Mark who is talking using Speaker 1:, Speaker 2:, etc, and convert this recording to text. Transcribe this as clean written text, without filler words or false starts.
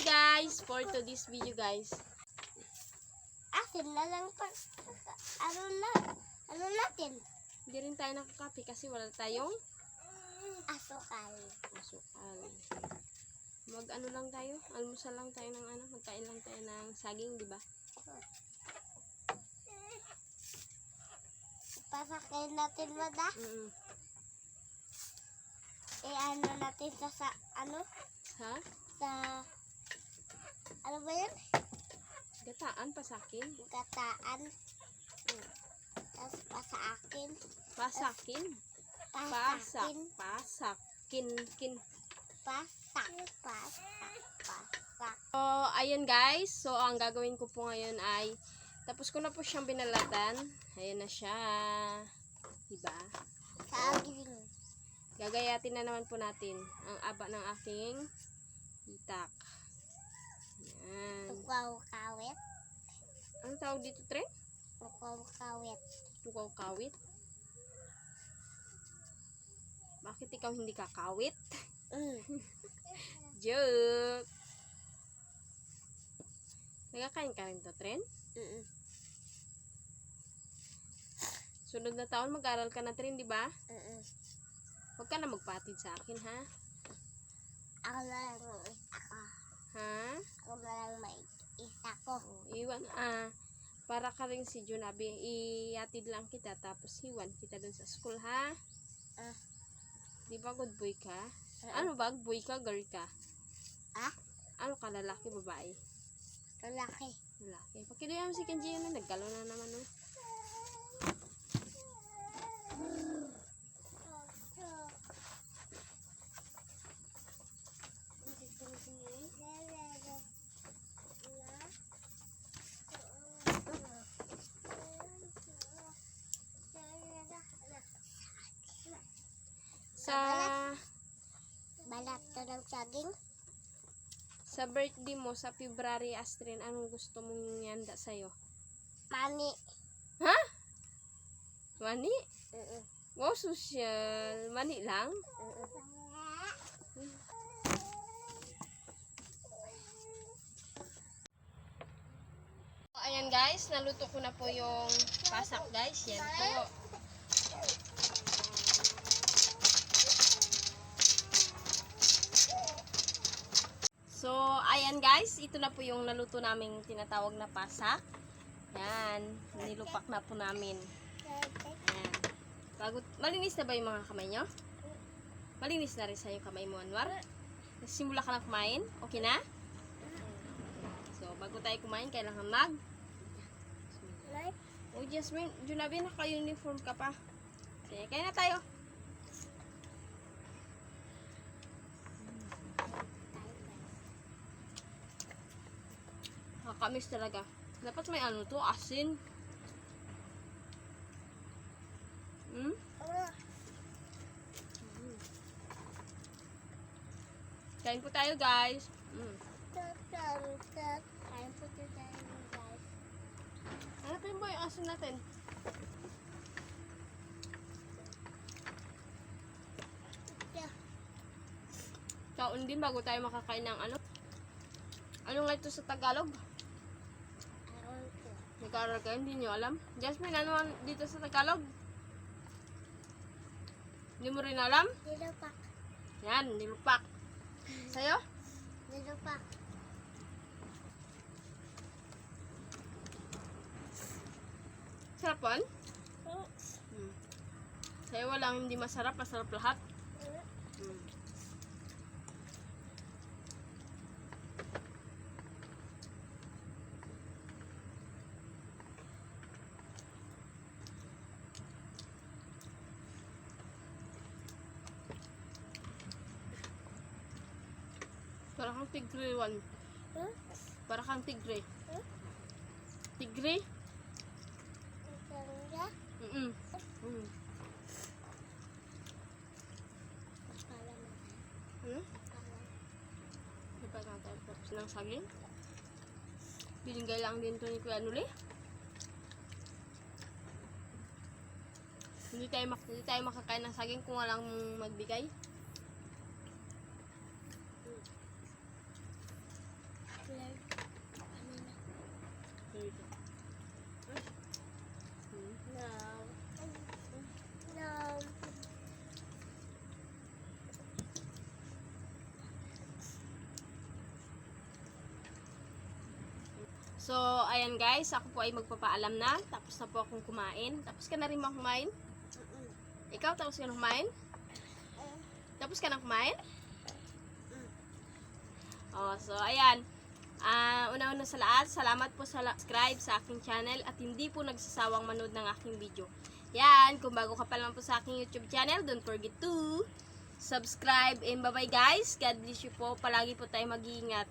Speaker 1: guys, for today's video guys.
Speaker 2: Asin na lang pa. Ano natin?
Speaker 1: Hindi rin tayo nakakape kasi wala tayong
Speaker 2: Asukal.
Speaker 1: masukal. Mag-ano lang tayo, almusal lang tayo ng magkain lang tayo ng saging, di ba?
Speaker 2: Pasakin natin ba da? Ano natin sa ano?
Speaker 1: Ha?
Speaker 2: Sa ano ba yan?
Speaker 1: Gataan pa sa akin.
Speaker 2: Gataan. Tapos pasakin.
Speaker 1: Pasakin.
Speaker 2: Pasakin.
Speaker 1: Pasakin.
Speaker 2: Pasak.
Speaker 1: So, ayun guys. So, ang gagawin ko po ngayon ay tapos ko na po siyang binalatan. Ayan na siya. Diba?
Speaker 2: Saging.
Speaker 1: Gagayatin na naman po natin ang aba ng aking itak. Ayan.
Speaker 2: Tukaw kawit.
Speaker 1: Anong tawag dito, Tre?
Speaker 2: Tukaw kawit.
Speaker 1: Tukaw kawit? Bakit ikaw hindi kakawit? Joke! Nagkakain ka rin to, Tren? Sunod na taon, mag-aral ka na, Tren, di ba? Huwag ka na magpatid sa akin, ha?
Speaker 2: Ako na lang isa ko.
Speaker 1: Ha?
Speaker 2: Ako na lang may isa ko.
Speaker 1: Iwan, para ka rin si Junabi, iatid lang kita, tapos iwan kita dun sa school, ha? Di ba good boy ka? Ano ba? Boy ka, girl ka? Ano ka, lalaki, babae?
Speaker 2: Lalaki.
Speaker 1: Lalaki. Pakiluyan mo si Kenji yun, nagkalo na naman, no?
Speaker 2: Balat to ng saging.
Speaker 1: Sa birthday mo, sa February, Astrid, anong gusto mong yanda sa'yo?
Speaker 2: Mani.
Speaker 1: Ha? Mani? Wow, social. Mani lang? Ayan guys, naluto ko na po yung pasak guys. Yan po. So, ayan guys, ito na po yung naluto naming tinatawag na pasak. Yan, nilupak na po namin. Ayan. Malinis na ba yung mga kamay nyo? Malinis na rin sa yung kamay mo, Anwar? Simula ka na kumain? Okay na? So, bago tayo kumain, kailangan Oh, Jasmine, Junabi, naka-uniform ka pa. Sige, kaya na tayo. Nakakamiss talaga. Dapat may ano to, asin. Kain po tayo, guys.
Speaker 2: Kain po tayo, guys.
Speaker 1: Hanapin mo yung asin natin. Taon din bago tayo makakain ng ano. Ano nga ito sa Tagalog? Nag-aaral kayo, hindi nyo alam. Jasmine, ano dito sa Tagalog? Hindi mo rin alam?
Speaker 2: Nilupak.
Speaker 1: Yan, nilupak. Sa'yo?
Speaker 2: Nilupak.
Speaker 1: Sarapan? Sa'yo walang hindi masarap, masarap lahat. Para kang tigre, Juan. Para kang tigre. Tigre? Dapat natin tapos ng saging. Binigay lang din to ni Kuya Nuli. Hindi tayo makakain ng saging kung walang magbigay. So, ayan guys, ako po ay magpapaalam na. Tapos na po akong kumain. Tapos ka na rin ba kumain? Ikaw, tapos ka na kumain? Tapos ka na kumain? Oh, so, ayan. Una-una sa lahat, salamat po sa subscribe sa aking channel at hindi po nagsasawang manood ng aking video. Yan, kung bago ka pa lang po sa aking YouTube channel, don't forget to subscribe and bye-bye guys. God bless you po. Palagi po tayo mag-iingat.